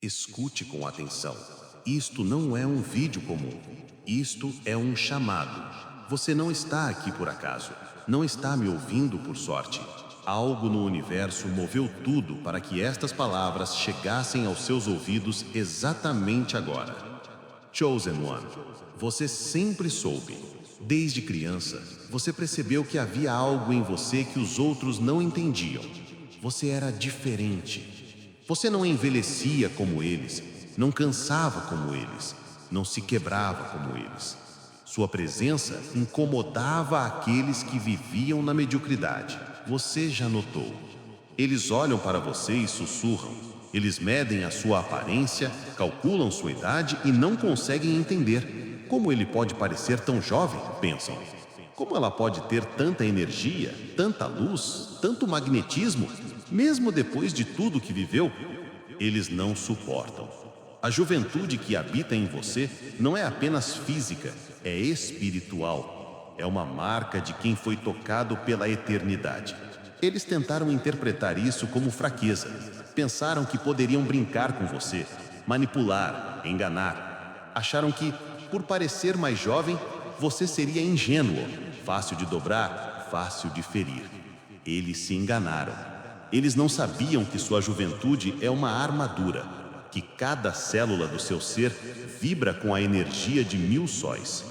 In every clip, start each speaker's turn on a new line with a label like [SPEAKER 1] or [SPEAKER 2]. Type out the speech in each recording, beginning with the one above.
[SPEAKER 1] Escute com atenção. Isto não é um vídeo comum. Isto é um chamado. Você não está aqui por acaso. Não está me ouvindo por sorte. Algo no universo moveu tudo para que estas palavras chegassem aos seus ouvidos exatamente agora. Chosen One, você sempre soube. Desde criança, você percebeu que havia algo em você que os outros não entendiam. Você era diferente. Você não envelhecia como eles, não cansava como eles, não se quebrava como eles. Sua presença incomodava aqueles que viviam na mediocridade. Você já notou. Eles olham para você e sussurram. Eles medem a sua aparência, calculam sua idade e não conseguem entender. Como ele pode parecer tão jovem? Pensam. Como ela pode ter tanta energia, tanta luz, tanto magnetismo, mesmo depois de tudo que viveu? Eles não suportam. A juventude que habita em você não é apenas física, é espiritual. É uma marca de quem foi tocado pela eternidade. Eles tentaram interpretar isso como fraqueza. Pensaram que poderiam brincar com você, manipular, enganar. Acharam que, por parecer mais jovem, você seria ingênuo, fácil de dobrar, fácil de ferir. Eles se enganaram. Eles não sabiam que sua juventude é uma armadura, que cada célula do seu ser vibra com a energia de 1000 sóis,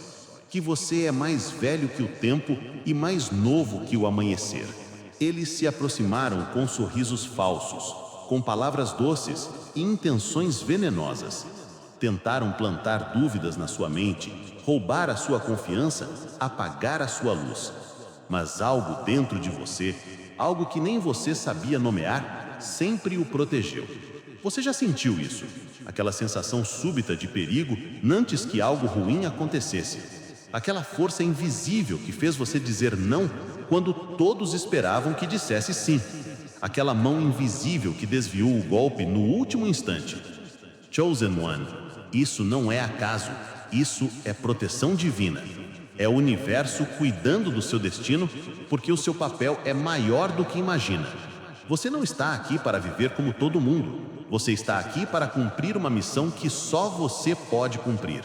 [SPEAKER 1] que você é mais velho que o tempo e mais novo que o amanhecer. Eles se aproximaram com sorrisos falsos, com palavras doces e intenções venenosas. Tentaram plantar dúvidas na sua mente, roubar a sua confiança, apagar a sua luz. Mas algo dentro de você, algo que nem você sabia nomear, sempre o protegeu. Você já sentiu isso? Aquela sensação súbita de perigo antes que algo ruim acontecesse. Aquela força invisível que fez você dizer não quando todos esperavam que dissesse sim. Aquela mão invisível que desviou o golpe no último instante. Chosen One, isso não é acaso, isso é proteção divina. É o universo cuidando do seu destino, porque o seu papel é maior do que imagina. Você não está aqui para viver como todo mundo. Você está aqui para cumprir uma missão que só você pode cumprir.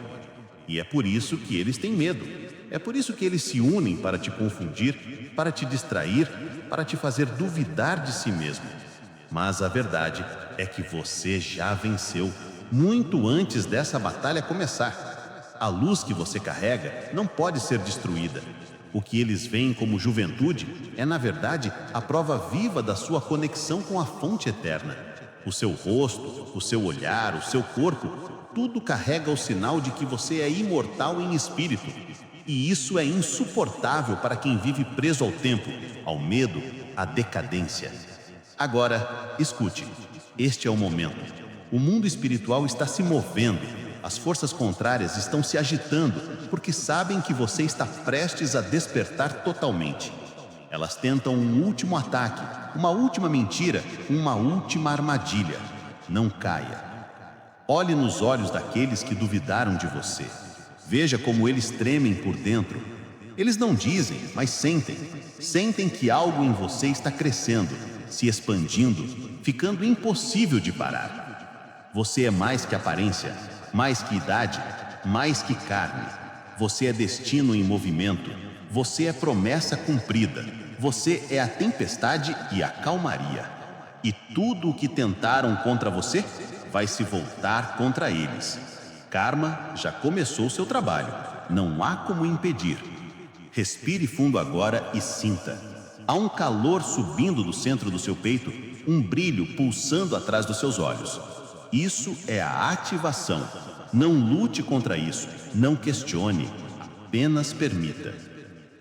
[SPEAKER 1] E é por isso que eles têm medo. É por isso que eles se unem para te confundir, para te distrair, para te fazer duvidar de si mesmo. Mas a verdade é que você já venceu muito antes dessa batalha começar. A luz que você carrega não pode ser destruída. O que eles veem como juventude é, na verdade, a prova viva da sua conexão com a fonte eterna. O seu rosto, o seu olhar, o seu corpo, tudo carrega o sinal de que você é imortal em espírito. E isso é insuportável para quem vive preso ao tempo, ao medo, à decadência. Agora, escute. Este é o momento. O mundo espiritual está se movendo. As forças contrárias estão se agitando porque sabem que você está prestes a despertar totalmente. Elas tentam um último ataque, uma última mentira, uma última armadilha. Não caia. Olhe nos olhos daqueles que duvidaram de você. Veja como eles tremem por dentro. Eles não dizem, mas sentem. Sentem que algo em você está crescendo, se expandindo, ficando impossível de parar. Você é mais que aparência, mais que idade, mais que carne. Você é destino em movimento. Você é promessa cumprida. Você é a tempestade e a calmaria. E tudo o que tentaram contra você vai se voltar contra eles. Karma já começou seu trabalho. Não há como impedir. Respire fundo agora e sinta. Há um calor subindo do centro do seu peito, um brilho pulsando atrás dos seus olhos. Isso é a ativação. Não lute contra isso, não questione, apenas permita.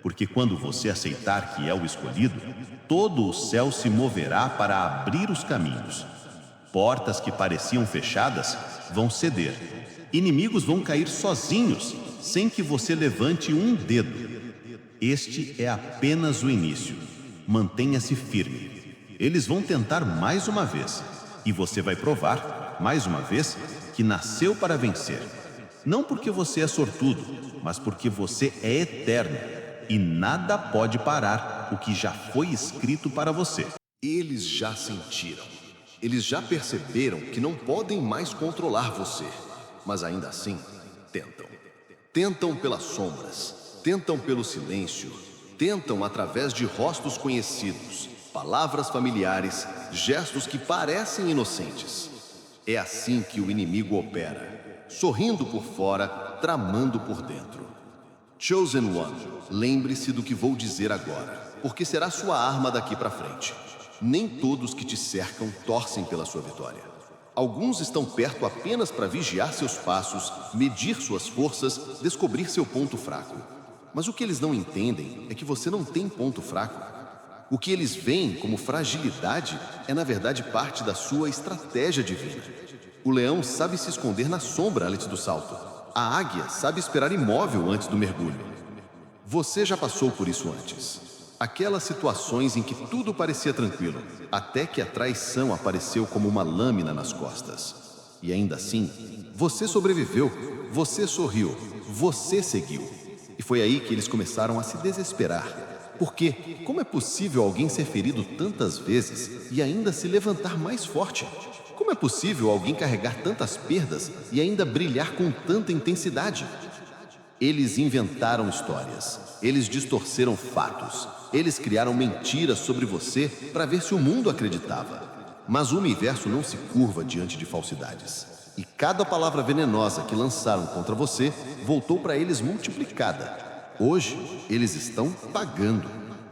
[SPEAKER 1] Porque quando você aceitar que é o escolhido, todo o céu se moverá para abrir os caminhos. Portas que pareciam fechadas vão ceder. Inimigos vão cair sozinhos, sem que você levante um dedo. Este é apenas o início. Mantenha-se firme. Eles vão tentar mais uma vez, e você vai provar, mais uma vez, que nasceu para vencer. Não porque você é sortudo, mas porque você é eterno. E nada pode parar o que já foi escrito para você.
[SPEAKER 2] Eles já sentiram. Eles já perceberam que não podem mais controlar você, mas ainda assim tentam. Tentam pelas sombras, tentam pelo silêncio, tentam através de rostos conhecidos, palavras familiares, gestos que parecem inocentes. É assim que o inimigo opera, sorrindo por fora, tramando por dentro. Chosen One, lembre-se do que vou dizer agora, porque será sua arma daqui para frente. Nem todos que te cercam torcem pela sua vitória. Alguns estão perto apenas para vigiar seus passos, medir suas forças, descobrir seu ponto fraco. Mas o que eles não entendem é que você não tem ponto fraco. O que eles veem como fragilidade é, na verdade, parte da sua estratégia divina. O leão sabe se esconder na sombra antes do salto. A águia sabe esperar imóvel antes do mergulho. Você já passou por isso antes. Aquelas situações em que tudo parecia tranquilo, até que a traição apareceu como uma lâmina nas costas. E ainda assim, você sobreviveu, você sorriu, você seguiu. E foi aí que eles começaram a se desesperar. Porque como é possível alguém ser ferido tantas vezes e ainda se levantar mais forte? Como é possível alguém carregar tantas perdas e ainda brilhar com tanta intensidade? Eles inventaram histórias, eles distorceram fatos, eles criaram mentiras sobre você para ver se o mundo acreditava. Mas o universo não se curva diante de falsidades. E cada palavra venenosa que lançaram contra você voltou para eles multiplicada. Hoje, eles estão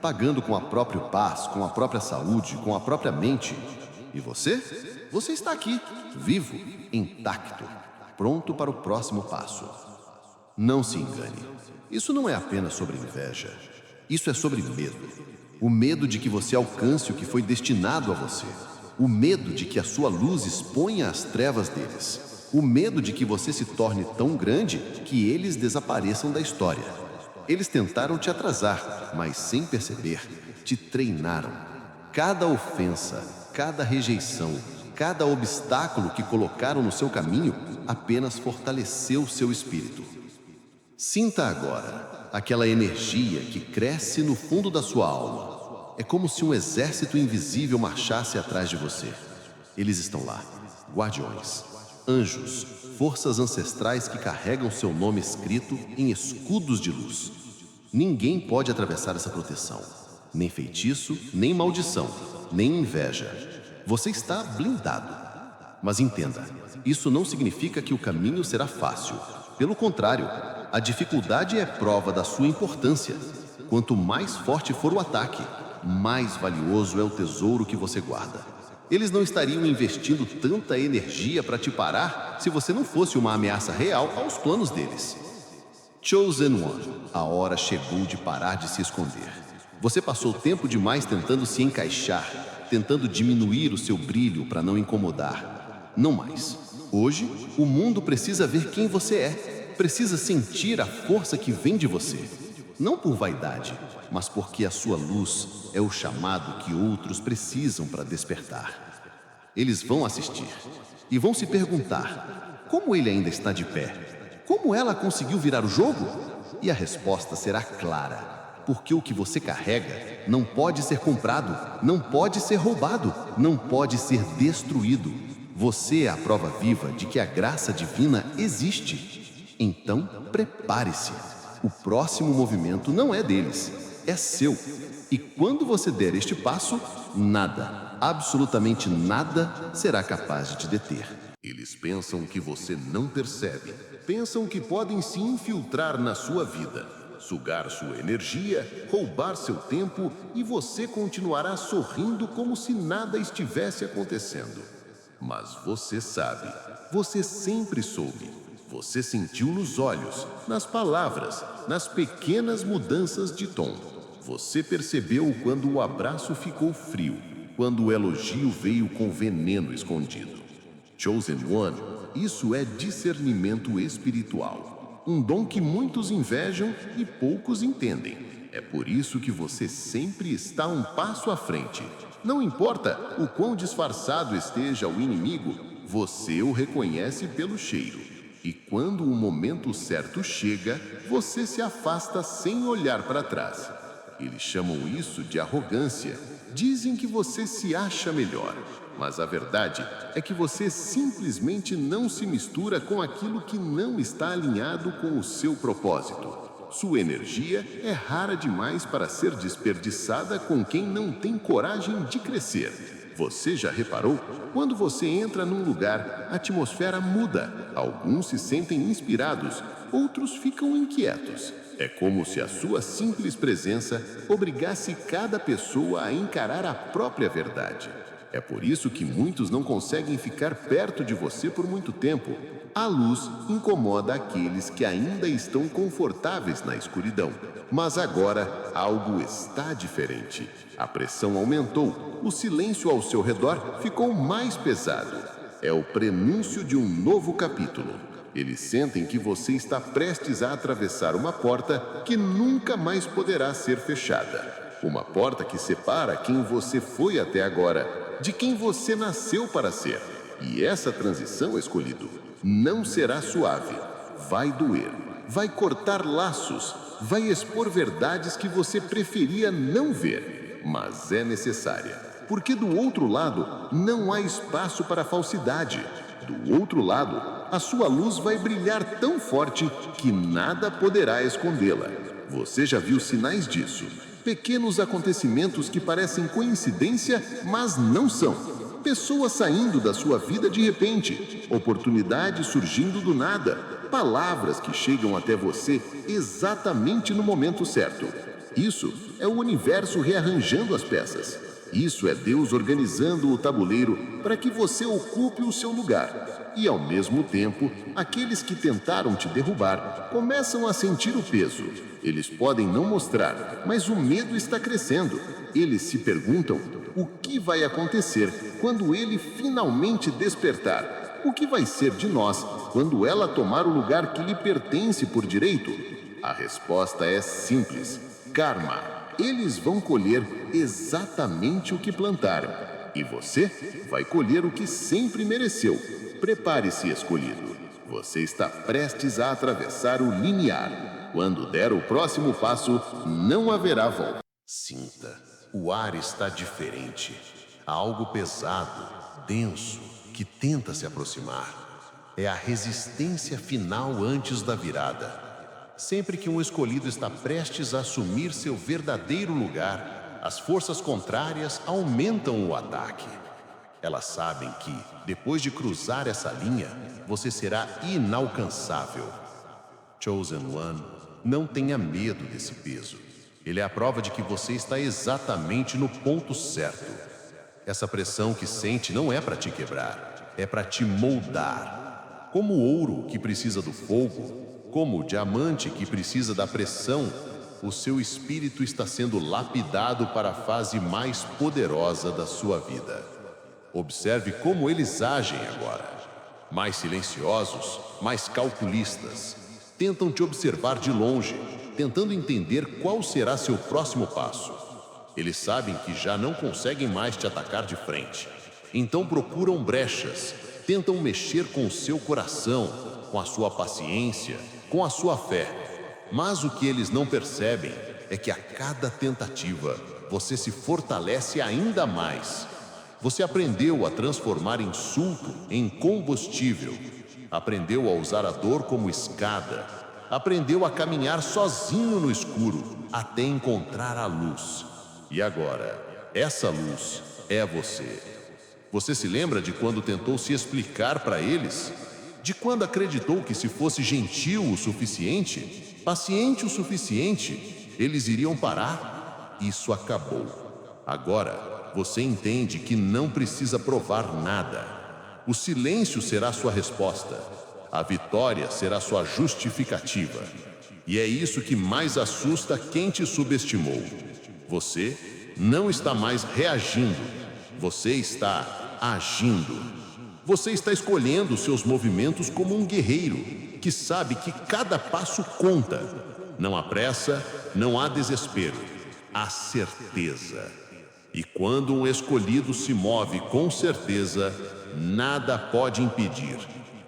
[SPEAKER 2] pagando com a própria paz, com a própria saúde, com a própria mente. E você? Você está aqui, vivo, intacto, pronto para o próximo passo. Não se engane. Isso não é apenas sobre inveja. Isso é sobre medo. O medo de que você alcance o que foi destinado a você. O medo de que a sua luz exponha as trevas deles. O medo de que você se torne tão grande que eles desapareçam da história. Eles tentaram te atrasar, mas sem perceber, te treinaram. Cada ofensa, cada rejeição, cada obstáculo que colocaram no seu caminho apenas fortaleceu seu espírito. Sinta agora aquela energia que cresce no fundo da sua alma. É como se um exército invisível marchasse atrás de você. Eles estão lá, guardiões, anjos, forças ancestrais que carregam seu nome escrito em escudos de luz. Ninguém pode atravessar essa proteção. Nem feitiço, nem maldição, nem inveja. Você está blindado. Mas entenda, isso não significa que o caminho será fácil. Pelo contrário, a dificuldade é prova da sua importância. Quanto mais forte for o ataque, mais valioso é o tesouro que você guarda. Eles não estariam investindo tanta energia para te parar se você não fosse uma ameaça real aos planos deles. Chosen One, a hora chegou de parar de se esconder. Você passou tempo demais tentando se encaixar, tentando diminuir o seu brilho para não incomodar. Não mais. Hoje, o mundo precisa ver quem você é. Precisa sentir a força que vem de você. Não por vaidade, mas porque a sua luz é o chamado que outros precisam para despertar. Eles vão assistir e vão se perguntar: como ele ainda está de pé? Como ela conseguiu virar o jogo? E a resposta será clara, porque o que você carrega não pode ser comprado, não pode ser roubado, não pode ser destruído. Você é a prova viva de que a graça divina existe. Então, prepare-se. O próximo movimento não é deles, é seu. E quando você der este passo, nada, absolutamente nada, será capaz de te deter.
[SPEAKER 1] Eles pensam que você não percebe. Pensam que podem se infiltrar na sua vida, sugar sua energia, roubar seu tempo e você continuará sorrindo como se nada estivesse acontecendo. Mas você sabe, você sempre soube. Você sentiu nos olhos, nas palavras, nas pequenas mudanças de tom. Você percebeu quando o abraço ficou frio, quando o elogio veio com veneno escondido. Chosen One, isso é discernimento espiritual. Um dom que muitos invejam e poucos entendem. É por isso que você sempre está um passo à frente. Não importa o quão disfarçado esteja o inimigo, você o reconhece pelo cheiro. E quando o momento certo chega, você se afasta sem olhar para trás. Eles chamam isso de arrogância. Dizem que você se acha melhor.
[SPEAKER 2] Mas a verdade é que você simplesmente não se mistura com aquilo que não está alinhado com o seu propósito. Sua energia é rara demais para ser desperdiçada com quem não tem coragem de crescer. Você já reparou? Quando você entra num lugar, a atmosfera muda. Alguns se sentem inspirados, outros ficam inquietos. É como se a sua simples presença obrigasse cada pessoa a encarar a própria verdade. É por isso que muitos não conseguem ficar perto de você por muito tempo. A luz incomoda aqueles que ainda estão confortáveis na escuridão. Mas agora algo está diferente. A pressão aumentou, o silêncio ao seu redor ficou mais pesado. É o prenúncio de um novo capítulo. Eles sentem que você está prestes a atravessar uma porta que nunca mais poderá ser fechada. Uma porta que separa quem você foi até agora de quem você nasceu para ser. E essa transição, escolhido, não será suave. Vai doer, vai cortar laços, vai expor verdades que você preferia não ver. Mas é necessária, porque do outro lado não há espaço para falsidade. Do outro lado, a sua luz vai brilhar tão forte que nada poderá escondê-la. Você já viu sinais disso? Pequenos acontecimentos que parecem coincidência, mas não são. Pessoas saindo da sua vida de repente, oportunidades surgindo do nada, palavras que chegam até você exatamente no momento certo. Isso é o universo rearranjando as peças. Isso é Deus organizando o tabuleiro para que você ocupe o seu lugar. E, ao mesmo tempo, aqueles que tentaram te derrubar começam a sentir o peso. Eles podem não mostrar, mas o medo está crescendo. Eles se perguntam o que vai acontecer quando ele finalmente despertar. O que vai ser de nós quando ela tomar o lugar que lhe pertence por direito? A resposta é simples: karma. Eles vão colher exatamente o que plantaram. E você vai colher o que sempre mereceu. Prepare-se, escolhido. Você está prestes a atravessar o limiar. Quando der o próximo passo, não haverá volta.
[SPEAKER 1] Sinta, o ar está diferente. Há algo pesado, denso, que tenta se aproximar. É a resistência final antes da virada. Sempre que um escolhido está prestes a assumir seu verdadeiro lugar, as forças contrárias aumentam o ataque. Elas sabem que, depois de cruzar essa linha, você será inalcançável. Chosen One, não tenha medo desse peso. Ele é a prova de que você está exatamente no ponto certo. Essa pressão que sente não é para te quebrar, é para te moldar. Como o ouro que precisa do fogo, como o diamante que precisa da pressão, o seu espírito está sendo lapidado para a fase mais poderosa da sua vida. Observe como eles agem agora. Mais silenciosos, mais calculistas. Tentam te observar de longe, tentando entender qual será seu próximo passo. Eles sabem que já não conseguem mais te atacar de frente. Então procuram brechas, tentam mexer com o seu coração, com a sua paciência, com a sua fé. Mas o que eles não percebem é que a cada tentativa você se fortalece ainda mais. Você aprendeu a transformar insulto em combustível. Aprendeu a usar a dor como escada. Aprendeu a caminhar sozinho no escuro até encontrar a luz. E agora, essa luz é você. Você se lembra de quando tentou se explicar para eles? De quando acreditou que se fosse gentil o suficiente, paciente o suficiente, eles iriam parar? Isso acabou. Agora, você entende que não precisa provar nada. O silêncio será sua resposta. A vitória será sua justificativa. E é isso que mais assusta quem te subestimou. Você não está mais reagindo. Você está agindo. Você está escolhendo seus movimentos como um guerreiro que sabe que cada passo conta. Não há pressa, não há desespero. Há certeza. E quando um escolhido se move com certeza, nada pode impedir.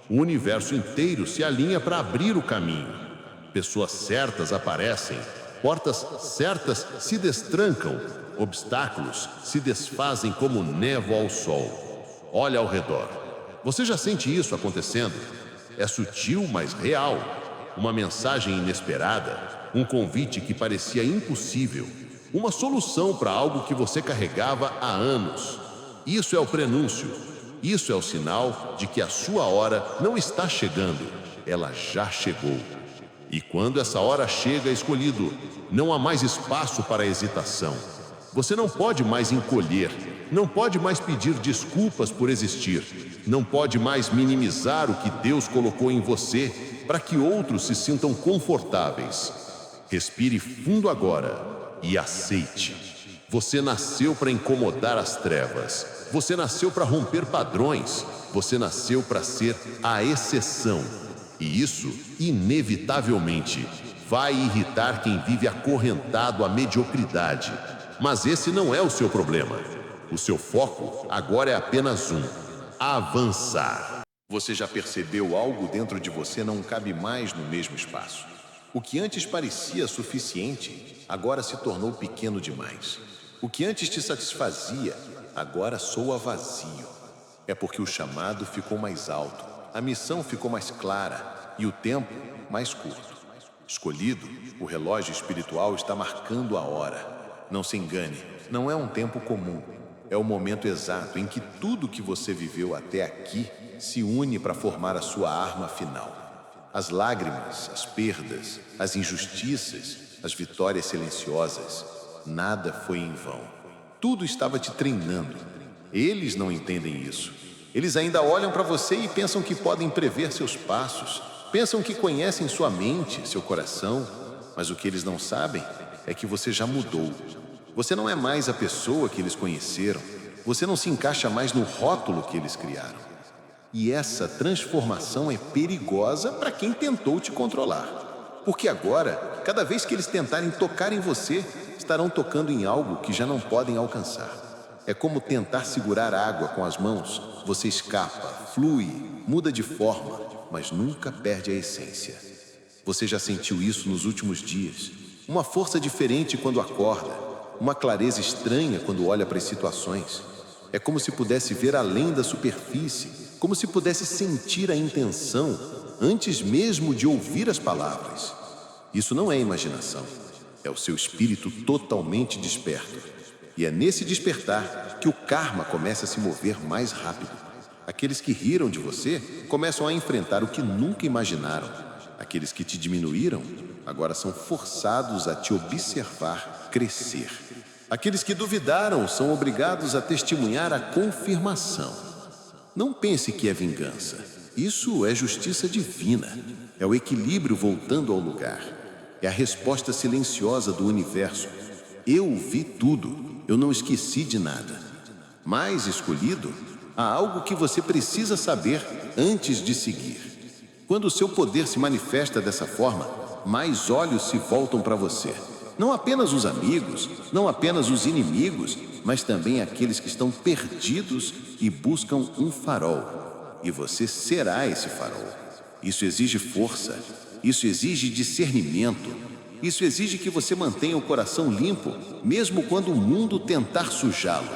[SPEAKER 1] O universo inteiro se alinha para abrir o caminho. Pessoas certas aparecem, portas certas se destrancam, obstáculos se desfazem como névoa ao sol.
[SPEAKER 3] olha ao redor. Você já sente isso acontecendo? É sutil, mas real. Uma mensagem inesperada, um convite que parecia impossível, uma solução para algo que você carregava há anos. Isso é o prenúncio. Isso é o sinal de que a sua hora não está chegando, ela já chegou. E quando essa hora chega, escolhido, não há mais espaço para hesitação. Você não pode mais encolher, não pode mais pedir desculpas por existir, não pode mais minimizar o que Deus colocou em você para que outros se sintam confortáveis. Respire fundo agora e aceite. Você nasceu para incomodar as trevas. Você nasceu para romper padrões. Você nasceu para ser a exceção. E isso, inevitavelmente, vai irritar quem vive acorrentado à mediocridade. Mas esse não é o seu problema. O seu foco agora é apenas um: avançar.
[SPEAKER 2] Você já percebeu algo dentro de você não cabe mais no mesmo espaço? O que antes parecia suficiente, agora se tornou pequeno demais. O que antes te satisfazia, agora soa vazio. É porque o chamado ficou mais alto, a missão ficou mais clara e o tempo mais curto. Escolhido, o relógio espiritual está marcando a hora. Não se engane, não é um tempo comum. É o momento exato em que tudo que você viveu até aqui se une para formar a sua arma final. As lágrimas, as perdas, as injustiças, as vitórias silenciosas, nada foi em vão. Tudo estava te treinando. Eles não entendem isso. Eles ainda olham para você e pensam que podem prever seus passos, pensam que conhecem sua mente, seu coração, mas o que eles não sabem é que você já mudou. Você não é mais a pessoa que eles conheceram, você não se encaixa mais no rótulo que eles criaram. E essa transformação é perigosa para quem tentou te controlar. Porque agora, cada vez que eles tentarem tocar em você, estarão tocando em algo que já não podem alcançar. É como tentar segurar água com as mãos. Você escapa, flui, muda de forma, mas nunca perde a essência. Você já sentiu isso nos últimos dias. Uma força diferente quando acorda, uma clareza estranha quando olha para as situações. É como se pudesse ver além da superfície, como se pudesse sentir a intenção antes mesmo de ouvir as palavras. Isso não é imaginação, é o seu espírito totalmente desperto. E é nesse despertar que o karma começa a se mover mais rápido. Aqueles que riram de você começam a enfrentar o que nunca imaginaram. Aqueles que te diminuíram agora são forçados a te observar crescer. Aqueles que duvidaram são obrigados a testemunhar a confirmação. Não pense que é vingança. Isso é justiça divina. É o equilíbrio voltando ao lugar. É a resposta silenciosa do universo. Eu vi tudo. Eu não esqueci de nada. Mas, escolhido, há algo que você precisa saber antes de seguir. Quando o seu poder se manifesta dessa forma, mais olhos se voltam para você. Não apenas os amigos, não apenas os inimigos, mas também aqueles que estão perdidos e buscam um farol. E você será esse farol. Isso exige força, isso exige discernimento, isso exige que você mantenha o coração limpo, mesmo quando o mundo tentar sujá-lo.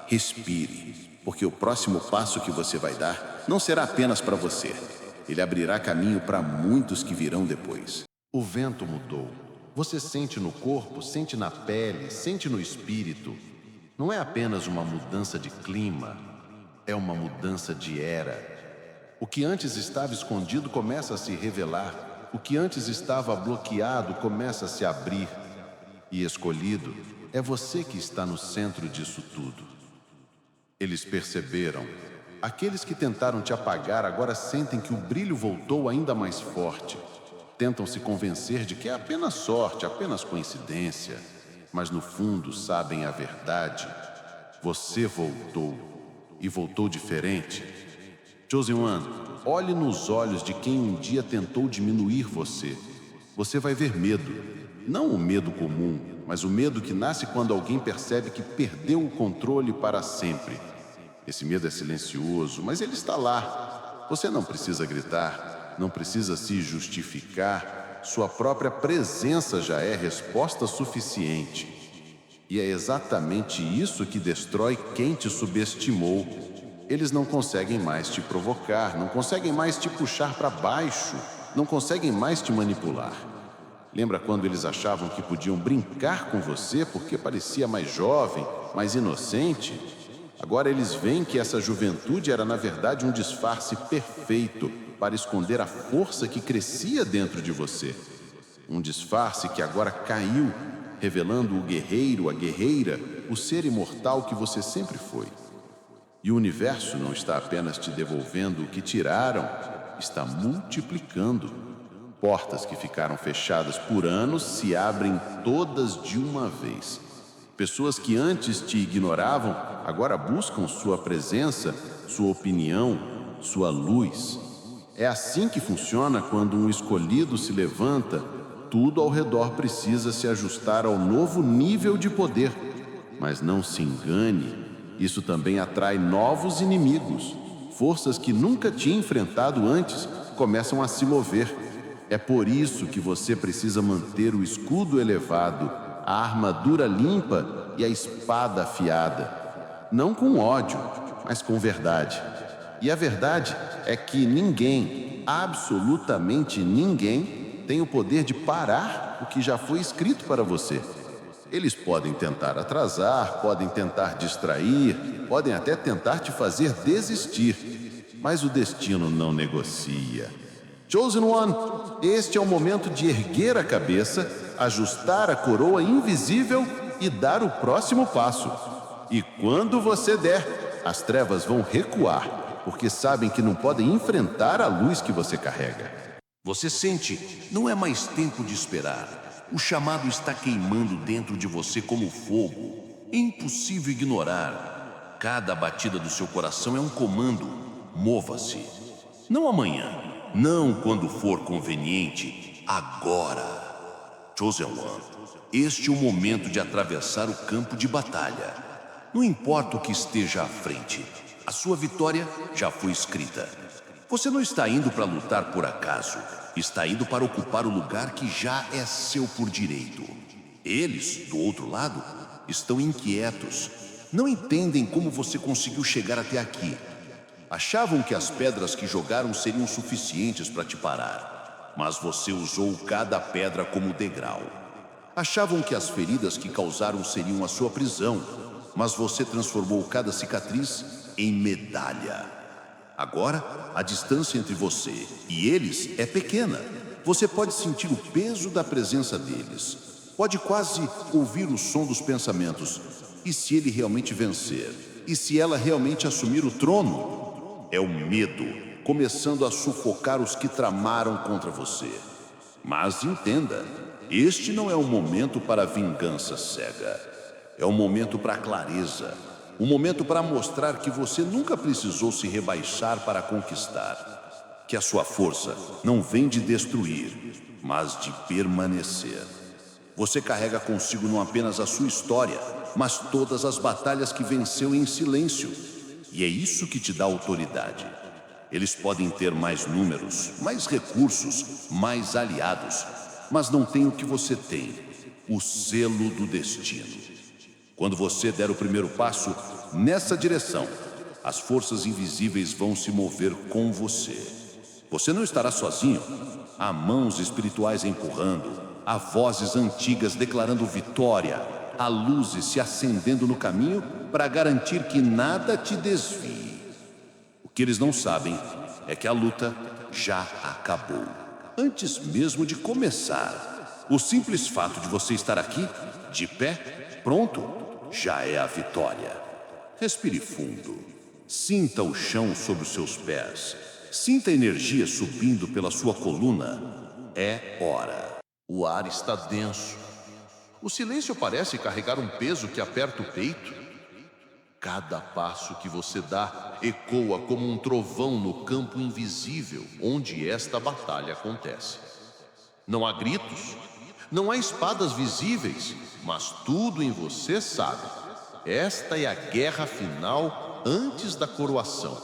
[SPEAKER 2] Respire, porque o próximo passo que você vai dar não será apenas para você. Ele abrirá caminho para muitos que virão depois. O vento mudou. Você sente no corpo, sente na pele, sente no espírito. Não é apenas uma mudança de clima, é uma mudança de era. O que antes estava escondido começa a se revelar. O que antes estava bloqueado começa a se abrir. E escolhido, é você que está no centro disso tudo. Eles perceberam. Aqueles que tentaram te apagar agora sentem que o brilho voltou ainda mais forte. Tentam se convencer de que é apenas sorte, apenas coincidência. Mas no fundo sabem a verdade. Você voltou. E voltou diferente. Chosen One, olhe nos olhos de quem um dia tentou diminuir você. Você vai ver medo. Não o medo comum, mas o medo que nasce quando alguém percebe que perdeu o controle para sempre. Esse medo é silencioso, mas ele está lá. Você não precisa gritar. Não precisa se justificar, sua própria presença já é resposta suficiente. E é exatamente isso que destrói quem te subestimou.
[SPEAKER 3] Eles não conseguem mais te provocar, não conseguem mais te puxar para baixo, não conseguem mais te manipular. Lembra quando eles achavam que podiam brincar com você porque parecia mais jovem, mais inocente? Agora eles veem que essa juventude era na verdade um disfarce perfeito para esconder a força que crescia dentro de você. Um disfarce que agora caiu, revelando o guerreiro, a guerreira, o ser imortal que você sempre foi. E o universo não está apenas te devolvendo o que tiraram, está multiplicando. Portas que ficaram fechadas por anos se abrem todas de uma vez. Pessoas que antes te ignoravam, agora buscam sua presença, sua opinião, sua luz. É assim que funciona quando um escolhido se levanta, tudo ao redor precisa se ajustar ao novo nível de poder. Mas não se engane, isso também atrai novos inimigos. Forças que nunca tinha enfrentado antes começam a se mover. É por isso que você precisa manter o escudo elevado, a armadura limpa e a espada afiada. Não com ódio, mas com verdade. E a verdade é que ninguém, absolutamente ninguém, tem o poder de parar o que já foi escrito para você. Eles podem tentar atrasar, podem tentar distrair, podem até tentar te fazer desistir, mas o destino não negocia. Chosen One, este é o momento de erguer a cabeça, ajustar a coroa invisível e dar o próximo passo. E quando você der, as trevas vão recuar, porque sabem que não podem enfrentar a luz que você carrega.
[SPEAKER 4] Você sente, não é mais tempo de esperar. O chamado está queimando dentro de você como fogo. É impossível ignorar. Cada batida do seu coração é um comando. Mova-se. Não amanhã, não quando for conveniente, agora. Chosen One, este é o momento de atravessar o campo de batalha. Não importa o que esteja à frente, a sua vitória já foi escrita. Você não está indo para lutar por acaso, está indo para ocupar o lugar que já é seu por direito. Eles, do outro lado, estão inquietos. Não entendem como você conseguiu chegar até aqui. Achavam que as pedras que jogaram seriam suficientes para te parar, mas você usou cada pedra como degrau. Achavam que as feridas que causaram seriam a sua prisão, mas você transformou cada cicatriz em medalha. Agora, a distância entre você e eles é pequena. Você pode sentir o peso da presença deles. Pode quase ouvir o som dos pensamentos. E se ele realmente vencer? E se ela realmente assumir o trono? É o medo começando a sufocar os que tramaram contra você. Mas entenda, este não é um momento para vingança cega. É um momento para clareza. Um momento para mostrar que você nunca precisou se rebaixar para conquistar. Que a sua força não vem de destruir, mas de permanecer. Você carrega consigo não apenas a sua história, mas todas as batalhas que venceu em silêncio. E é isso que te dá autoridade. Eles podem ter mais números, mais recursos, mais aliados, mas não têm o que você tem, o selo do destino. Quando você der o primeiro passo nessa direção, as forças invisíveis vão se mover com você. Você não estará sozinho. Há mãos espirituais empurrando, há vozes antigas declarando vitória, há luzes se acendendo no caminho para garantir que nada te desvie. O que eles não sabem é que a luta já acabou, antes mesmo de começar. O simples fato de você estar aqui, de pé, pronto, já é a vitória. Respire fundo. Sinta o chão sob os seus pés. Sinta a energia subindo pela sua coluna. É hora. O ar está denso. O silêncio parece carregar um peso que aperta o peito. Cada passo que você dá ecoa como um trovão no campo invisível onde esta batalha acontece. Não há gritos, não há espadas visíveis, mas tudo em você sabe. Esta é a guerra final antes da coroação.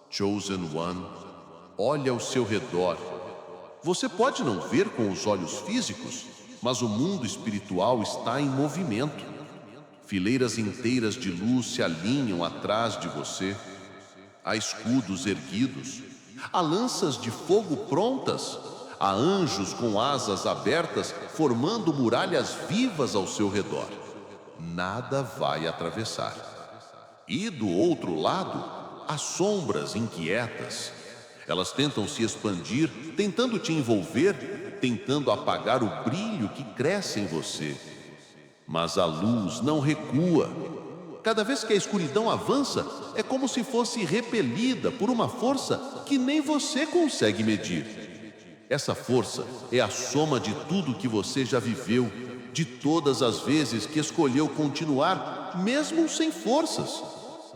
[SPEAKER 4] Chosen One, olha ao seu redor. Você pode não ver com os olhos físicos, mas o mundo espiritual está em movimento. Fileiras inteiras de luz se alinham atrás de você.
[SPEAKER 3] há escudos erguidos, há lanças de fogo prontas, há anjos com asas abertas formando muralhas vivas ao seu redor. Nada vai atravessar. E do outro lado, há sombras inquietas. Elas tentam se expandir, tentando te envolver, tentando apagar o brilho que cresce em você. Mas a luz não recua. Cada vez que a escuridão avança, é como se fosse repelida por uma força que nem você consegue medir. Essa força é a soma de tudo que você já viveu, de todas as vezes que escolheu continuar, mesmo sem forças,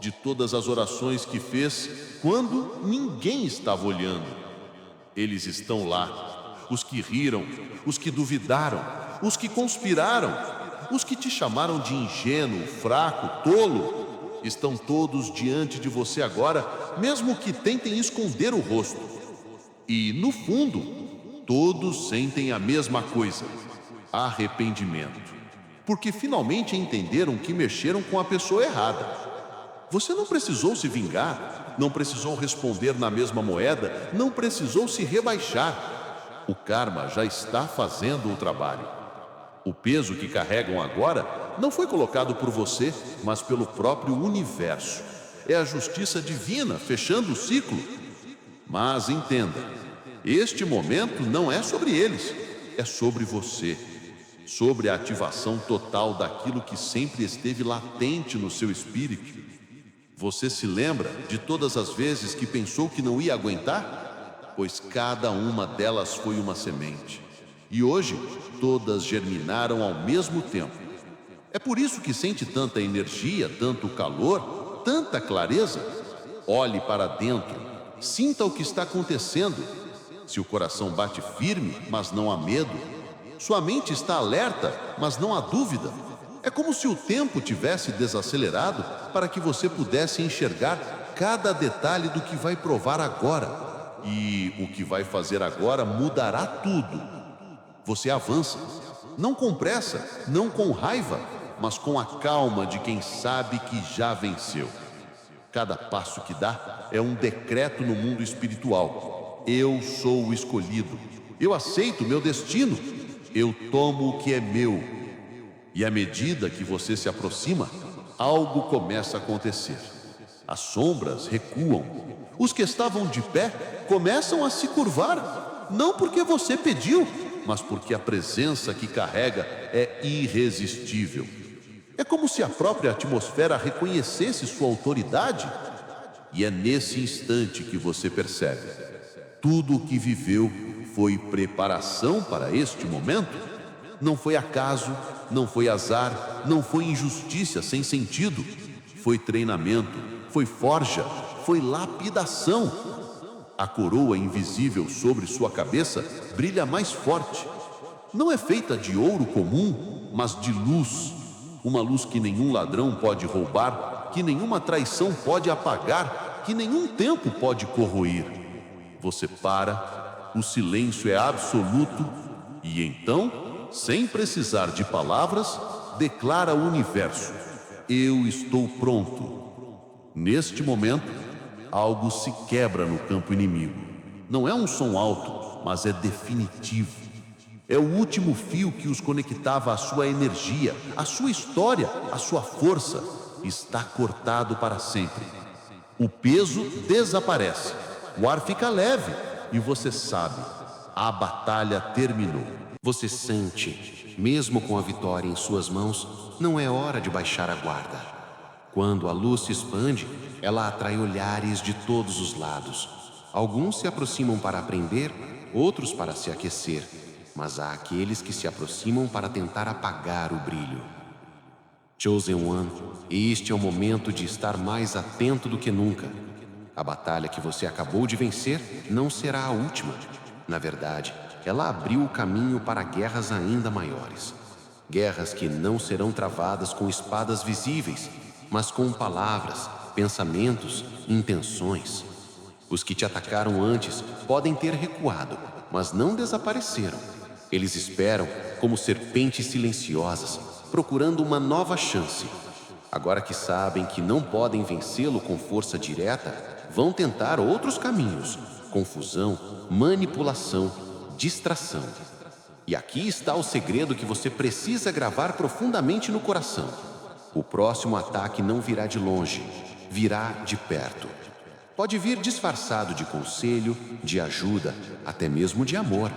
[SPEAKER 3] de todas as orações que fez quando ninguém estava olhando. Eles estão lá, os que riram, os que duvidaram, os que conspiraram, os que te chamaram de ingênuo, fraco, tolo, estão todos diante de você agora, mesmo que tentem esconder o rosto. E, no fundo, todos sentem a mesma coisa: arrependimento. Porque finalmente entenderam que mexeram com a pessoa errada. Você não precisou se vingar, não precisou responder na mesma moeda, não precisou se rebaixar. O karma já está fazendo o trabalho. O peso que carregam agora não foi colocado por você, mas pelo próprio universo. É a justiça divina fechando o ciclo. Mas entenda, este momento não é sobre eles, é sobre você. Sobre a ativação total daquilo que sempre esteve latente no seu espírito. Você se lembra de todas as vezes que pensou que não ia aguentar? Pois cada uma delas foi uma semente. E hoje, todas germinaram ao mesmo tempo. É por isso que sente tanta energia, tanto calor, tanta clareza. Olhe para dentro, sinta o que está acontecendo. Se o coração bate firme, mas não há medo. Sua mente está alerta, mas não há dúvida. É como se o tempo tivesse desacelerado para que você pudesse enxergar cada detalhe do que vai provar agora. E o que vai fazer agora mudará tudo. Você avança, não com pressa, não com raiva, mas com a calma de quem sabe que já venceu. Cada passo que dá é um decreto no mundo espiritual. Eu sou o escolhido. Eu aceito meu destino. Eu tomo o que é meu. E à medida que você se aproxima, algo começa a acontecer. As sombras recuam. Os que estavam de pé começam a se curvar. Não porque você pediu, mas porque a presença que carrega é irresistível. É como se a própria atmosfera reconhecesse sua autoridade. E é nesse instante que você percebe: tudo o que viveu foi preparação para este momento. Não foi acaso, não foi azar, não foi injustiça sem sentido. Foi treinamento, foi forja, foi lapidação. A coroa invisível sobre sua cabeça brilha mais forte. Não é feita de ouro comum, mas de luz. Uma luz que nenhum ladrão pode roubar, que nenhuma traição pode apagar, que nenhum tempo pode corroer. Você para, o silêncio é absoluto e então, sem precisar de palavras, declara ao universo: eu estou pronto. Neste momento, algo se quebra no campo inimigo. Não é um som alto, mas é definitivo. É o último fio que os conectava à sua energia, à sua história, à sua força. Está cortado para sempre. O peso desaparece. O ar fica leve e você sabe, a batalha terminou.
[SPEAKER 5] Você sente, mesmo com a vitória em suas mãos, não é hora de baixar a guarda. Quando a luz se expande, ela atrai olhares de todos os lados. Alguns se aproximam para aprender, outros para se aquecer, mas há aqueles que se aproximam para tentar apagar o brilho. Chosen One, este é o momento de estar mais atento do que nunca. A batalha que você acabou de vencer não será a última. Na verdade, ela abriu o caminho para guerras ainda maiores. Guerras que não serão travadas com espadas visíveis, mas com palavras, pensamentos, intenções. Os que te atacaram antes podem ter recuado, mas não desapareceram. Eles esperam como serpentes silenciosas, procurando uma nova chance. Agora que sabem que não podem vencê-lo com força direta, vão tentar outros caminhos: confusão, manipulação, distração. E aqui está o segredo que você precisa gravar profundamente no coração. O próximo ataque não virá de longe, virá de perto. Pode vir disfarçado de conselho, de ajuda, até mesmo de amor.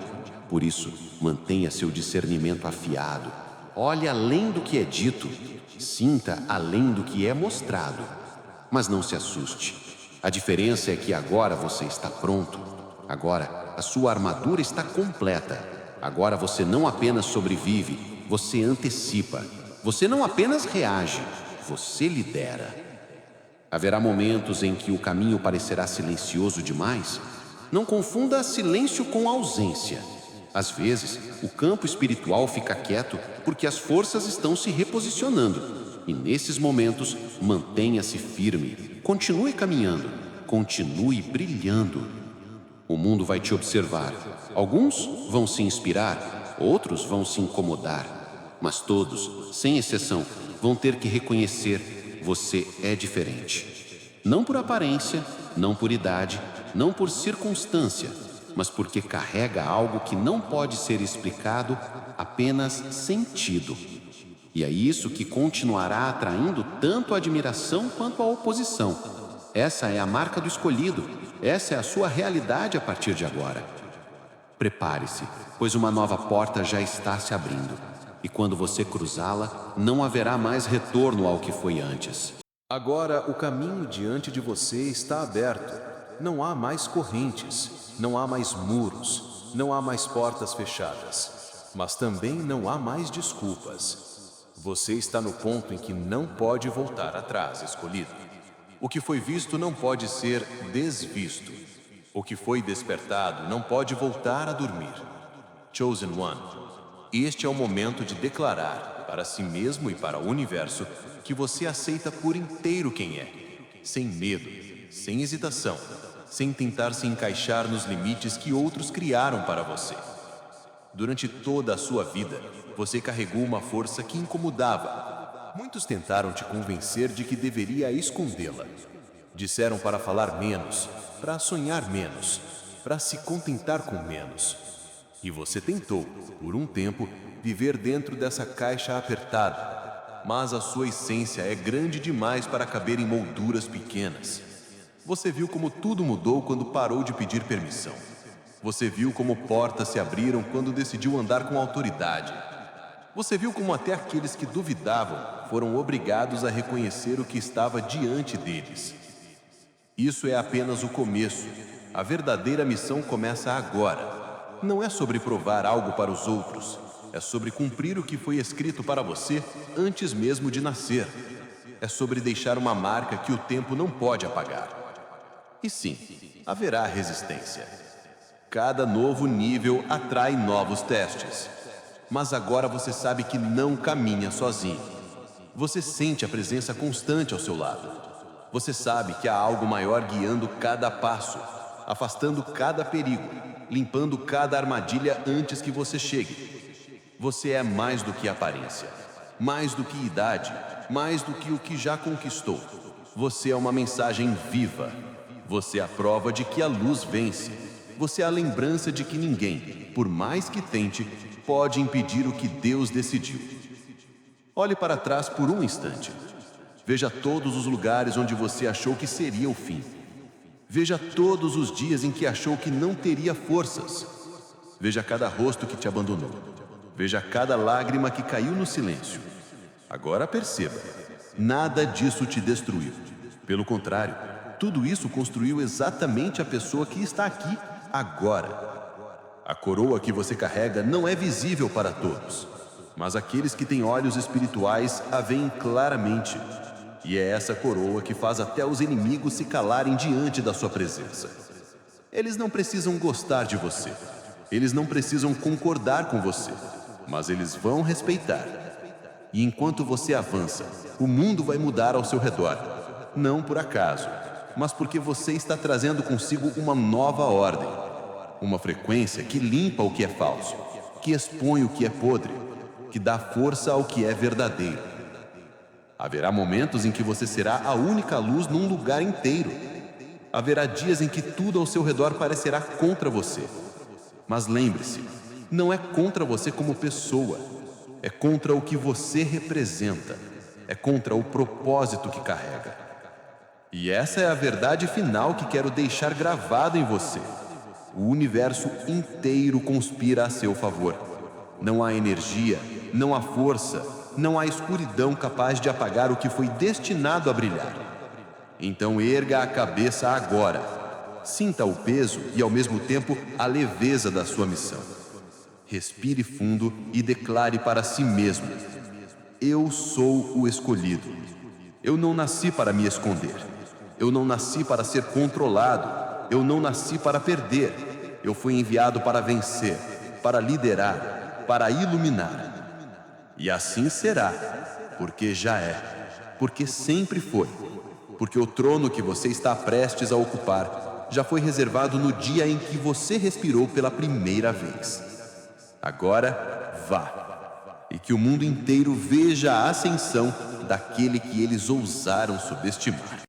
[SPEAKER 5] Por isso, mantenha seu discernimento afiado. Olhe além do que é dito, sinta além do que é mostrado. Mas não se assuste. A diferença é que agora você está pronto. Agora, a sua armadura está completa. Agora você não apenas sobrevive, você antecipa. Você não apenas reage, você lidera. Haverá momentos em que o caminho parecerá silencioso demais. Não confunda silêncio com ausência. Às vezes, o campo espiritual fica quieto porque as forças estão se reposicionando. E nesses momentos, mantenha-se firme. Continue caminhando. Continue brilhando. O mundo vai te observar. Alguns vão se inspirar, outros vão se incomodar. Mas todos, sem exceção, vão ter que reconhecer: você é diferente. Não por aparência, não por idade, não por circunstância, mas porque carrega algo que não pode ser explicado, apenas sentido. E é isso que continuará atraindo tanto a admiração quanto a oposição. Essa é a marca do escolhido. Essa é a sua realidade a partir de agora. Prepare-se, pois uma nova porta já está se abrindo. E quando você cruzá-la, não haverá mais retorno ao que foi antes.
[SPEAKER 1] Agora o caminho diante de você está aberto. Não há mais correntes, não há mais muros, não há mais portas fechadas. Mas também não há mais desculpas. Você está no ponto em que não pode voltar atrás, escolhido. O que foi visto não pode ser desvisto. O que foi despertado não pode voltar a dormir. Chosen One, este é o momento de declarar para si mesmo e para o universo que você aceita por inteiro quem é, sem medo, sem hesitação, sem tentar se encaixar nos limites que outros criaram para você. Durante toda a sua vida, você carregou uma força que incomodava. Muitos tentaram te convencer de que deveria escondê-la. Disseram para falar menos, para sonhar menos, para se contentar com menos. E você tentou, por um tempo, viver dentro dessa caixa apertada. Mas a sua essência é grande demais para caber em molduras pequenas. Você viu como tudo mudou quando parou de pedir permissão. Você viu como portas se abriram quando decidiu andar com autoridade. Você viu como até aqueles que duvidavam foram obrigados a reconhecer o que estava diante deles. Isso é apenas o começo. A verdadeira missão começa agora. Não é sobre provar algo para os outros. É sobre cumprir o que foi escrito para você antes mesmo de nascer. É sobre deixar uma marca que o tempo não pode apagar. E sim, haverá resistência. Cada novo nível atrai novos testes. Mas agora você sabe que não caminha sozinho. Você sente a presença constante ao seu lado. Você sabe que há algo maior guiando cada passo, afastando cada perigo, limpando cada armadilha antes que você chegue. Você é mais do que aparência, mais do que idade, mais do que o que já conquistou. Você é uma mensagem viva. Você é a prova de que a luz vence. Você é a lembrança de que ninguém, por mais que tente, pode impedir o que Deus decidiu. Olhe para trás por um instante. Veja todos os lugares onde você achou que seria o fim. Veja todos os dias em que achou que não teria forças. Veja cada rosto que te abandonou. Veja cada lágrima que caiu no silêncio. Agora perceba, nada disso te destruiu. Pelo contrário, tudo isso construiu exatamente a pessoa que está aqui agora. A coroa que você carrega não é visível para todos, mas aqueles que têm olhos espirituais a veem claramente. E é essa coroa que faz até os inimigos se calarem diante da sua presença. Eles não precisam gostar de você. Eles não precisam concordar com você. Mas eles vão respeitar. E enquanto você avança, o mundo vai mudar ao seu redor. Não por acaso, mas porque você está trazendo consigo uma nova ordem. Uma frequência que limpa o que é falso, que expõe o que é podre, que dá força ao que é verdadeiro. Haverá momentos em que você será a única luz num lugar inteiro.
[SPEAKER 5] Haverá dias em que tudo ao seu redor parecerá contra você. Mas lembre-se, não é contra você como pessoa, é contra o que você representa, é contra o propósito que carrega. E essa é a verdade final que quero deixar gravado em você. O universo inteiro conspira a seu favor. Não há energia, não há força, não há escuridão capaz de apagar o que foi destinado a brilhar. Então erga a cabeça agora. Sinta o peso e ao mesmo tempo a leveza da sua missão. Respire fundo e declare para si mesmo: eu sou o escolhido. Eu não nasci para me esconder. Eu não nasci para ser controlado. Eu não nasci para perder. Eu fui enviado para vencer, para liderar, para iluminar. E assim será, porque já é, porque sempre foi. Porque o trono que você está prestes a ocupar já foi reservado no dia em que você respirou pela primeira vez. Agora, vá, e que o mundo inteiro veja a ascensão daquele que eles ousaram subestimar.